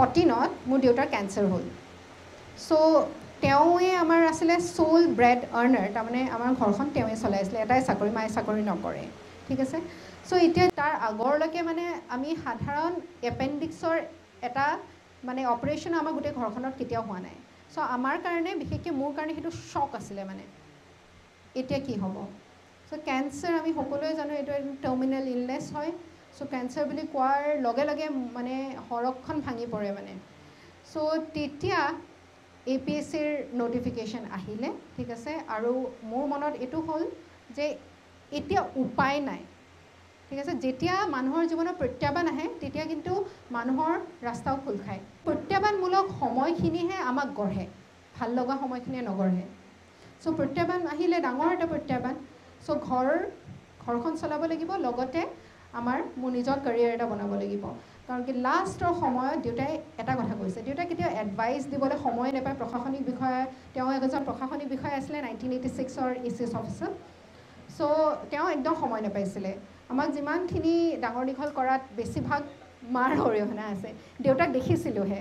14ত মোৰ দেউতাৰ কেঞ্চাৰ হ'ল। চ' তেওঁৱে আমাৰ আছিলে চ'ল ব্ৰেড আৰ্ণাৰ, তাৰমানে আমাৰ ঘৰখন তেওঁৱে চলাইছিলে, এটাই চাকৰি, মায়ে চাকৰি নকৰে, ঠিক আছে। চ' এতিয়া তাৰ আগৰলৈকে মানে আমি সাধাৰণ এপেণ্ডিক্সৰ এটা মানে অপাৰেশ্যন আমাৰ গোটেই ঘৰখনত কেতিয়াও হোৱা নাই। চ' আমাৰ কাৰণে বিশেষকৈ মোৰ কাৰণে সেইটো শ্বক আছিলে মানে এতিয়া কি হ'ব। চ' কেঞ্চাৰ আমি সকলোৱে জানো এইটো একদম টাৰ্মিনেল ইলনেছ হয়। চ' কেঞ্চাৰ বুলি কোৱাৰ লগে লগে মানে হৰকখন ভাঙি পৰে মানে। চ' তেতিয়া APSCৰ নটিফিকেশ্যন আহিলে, ঠিক আছে, আৰু মোৰ মনত এইটো হ'ল যে এতিয়া উপায় নাই, ঠিক আছে। যেতিয়া মানুহৰ জীৱনত প্ৰত্যাহ্বান আহে তেতিয়া কিন্তু মানুহৰ ৰাস্তাও খোল খায়। প্ৰত্যাহ্বানমূলক সময়খিনিহে আমাক গঢ়ে, ভাল লগা সময়খিনিয়ে নগঢ়ে। চ' প্ৰত্যাহ্বান আহিলে ডাঙৰ এটা প্ৰত্যাহ্বান। চ' ঘৰখন চলাব লাগিব, লগতে মোৰ নিজৰ কেৰিয়াৰ এটা বনাব লাগিব। কাৰণ কি লাষ্টৰ সময়ত দেউতাই এটা কথা কৈছে, দেউতাই কেতিয়াও এডভাইচ দিবলৈ সময় নাপায়। প্ৰশাসনিক বিষয়া, তেওঁ এজন প্ৰশাসনিক বিষয়া আছিলে 1986ৰ ACS অফিচত। চ' তেওঁ একদম সময় নাপাইছিলে। আমাক যিমানখিনি ডাঙৰ দীঘল কৰাত বেছিভাগ মাৰ অৰিহণা আছে। দেউতাক দেখিছিলোঁহে,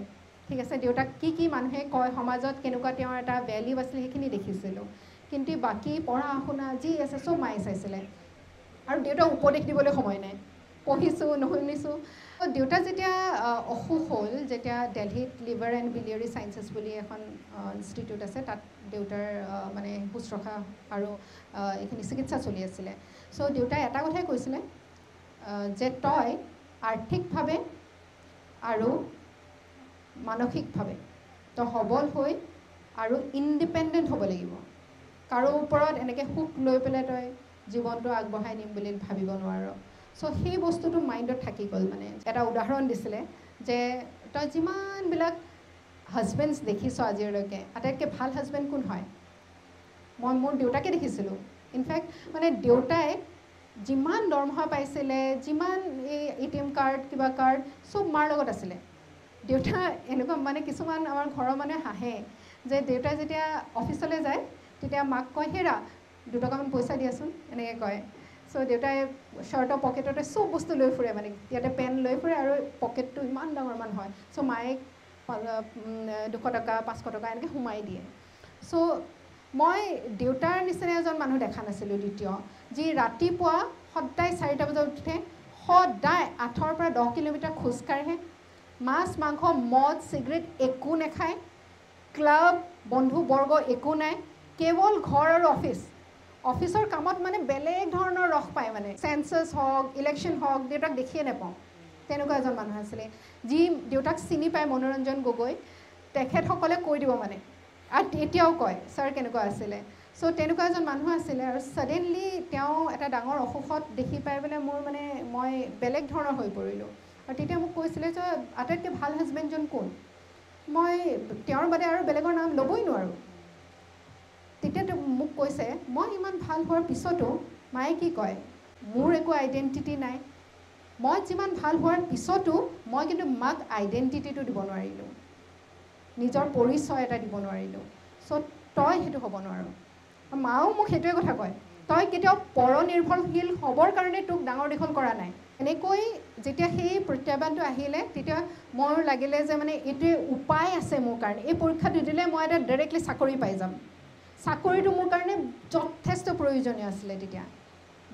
ঠিক আছে। দেউতাক কি মানুহে কয় সমাজত কেনেকুৱা তেওঁৰ এটা ভেলিউ আছিলে সেইখিনি দেখিছিলোঁ। কিন্তু বাকী পঢ়া শুনা যি আছে চব মায়ে চাইছিলে। আৰু দেউতাক উপদেশ দিবলৈ সময় নাই, পঢ়িছোঁ নুশুনিছোঁ। দেউতা যেতিয়া অসুখ হ'ল, যেতিয়া দিল্লীত লিভাৰ এণ্ড বিলিয়াৰী চায়েন্সেছ বুলি এখন ইনষ্টিটিউট আছে, তাত দেউতাৰ মানে শুশ্ৰূষা আৰু এইখিনি চিকিৎসা চলি আছিলে। চ' দেউতাই এটা কথাই কৈছিলে যে তই আৰ্থিকভাৱে আৰু মানসিকভাৱে তই সবল হৈ আৰু ইণ্ডিপেণ্ডেণ্ট হ'ব লাগিব। কাৰো ওপৰত এনেকৈ সুখ লৈ পেলাই তই জীৱনটো আগবঢ়াই নিম বুলি ভাবিব নোৱাৰ। চ' সেই বস্তুটো মাইণ্ডত থাকি গ'ল। মানে এটা উদাহৰণ দিছিলে যে তই যিমানবিলাক হাজবেণ্ডছ দেখিছ আজিলৈকে, আটাইতকৈ ভাল হাজবেণ্ড কোন হয়? মই মোৰ দেউতাকে দেখিছিলোঁ। ইনফেক্ট মানে দেউতাই যিমান দৰমহা পাইছিলে, যিমান এই ATM কাৰ্ড কিবা কাৰ্ড চব মাৰ লগত আছিলে। দেউতা এনেকুৱা মানে কিছুমান আমাৰ ঘৰৰ মানুহে হাঁহে যে দেউতাই যেতিয়া অফিচলৈ যায় তেতিয়া মাক কয়, হেৰা 2 টকামান পইচা দিয়াচোন, এনেকৈ কয়। চ' দেউতাই শ্বাৰ্টৰ পকেটতে চব বস্তু লৈ ফুৰে, মানে ইয়াতে পেন লৈ ফুৰে আৰু পকেটটো ইমান ডাঙৰমান হয়। চ' মায়ে 200 টকা 500 টকা এনেকৈ সোমাই দিয়ে। চ' মই দেউতাৰ নিচিনা এজন মানুহ দেখা নাছিলোঁ দ্বিতীয়, যি ৰাতিপুৱা সদায় 4টা বজাত উঠে, সদায় 8ৰ পৰা 10 কিলোমিটাৰ খোজকাঢ়ে, মাছ মাংস মদ চিগাৰেট একো নাখায়, ক্লাব বন্ধুবৰ্গ একো নাই, কেৱল ঘৰ আৰু অফিচৰ কামত মানে বেলেগ ধৰণৰ ৰস পায়। মানে চেঞ্চাছ হওক, ইলেকশ্যন হওক, দেউতাক দেখিয়ে নাপাওঁ। তেনেকুৱা এজন মানুহ আছিলে। যি দেউতাক চিনি পায় মনোৰঞ্জন গগৈ, তেখেতসকলে কৈ দিব মানে, আৰু এতিয়াও কয় ছাৰ কেনেকুৱা আছিলে। চ' তেনেকুৱা এজন মানুহ আছিলে। আৰু ছাডেনলি তেওঁ এটা ডাঙৰ অসুখত দেখি পাই পেলাই মই বেলেগ ধৰণৰ হৈ পৰিলোঁ। আৰু তেতিয়া মোক কৈছিলে যে আটাইতকৈ ভাল হাজবেণ্ডজন কোন? মই তেওঁৰ বাদে আৰু বেলেগৰ নাম ল'বই নোৱাৰোঁ। তেতিয়া মোক কৈছে, মই ইমান ভাল হোৱাৰ পিছতো মায়ে কি কয়, মোৰ একো আইডেণ্টিটি নাই। মই যিমান ভাল হোৱাৰ পিছতো মই কিন্তু মাক আইডেণ্টিটিটো দিব নোৱাৰিলোঁ, নিজৰ পৰিচয় এটা দিব নোৱাৰিলোঁ। চ' তই সেইটো হ'ব নোৱাৰ। মাও মোক সেইটোৱে কথা কয়, তই কেতিয়াও পৰনিৰ্ভৰশীল হ'বৰ কাৰণে তোক ডাঙৰ দীঘল কৰা নাই। এনেকৈ যেতিয়া সেই প্ৰত্যাহ্বানটো আহিলে তেতিয়া মোৰ লাগিলে যে মানে এইটোৱে উপায় আছে মোৰ কাৰণে। এই পৰীক্ষাটো দিলে মই এটা ডাইৰেক্টলি চাকৰি পাই যাম। চাকৰিটো মোৰ কাৰণে যথেষ্ট প্ৰয়োজনীয় আছিলে তেতিয়া,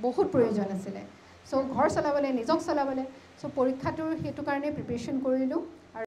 বহুত প্ৰয়োজন আছিলে। চ' ঘৰ চলাবলৈ, নিজক চলাবলৈ। চ' পৰীক্ষাটোৰ সেইটো কাৰণে প্ৰিপেৰেশ্যন কৰিলোঁ।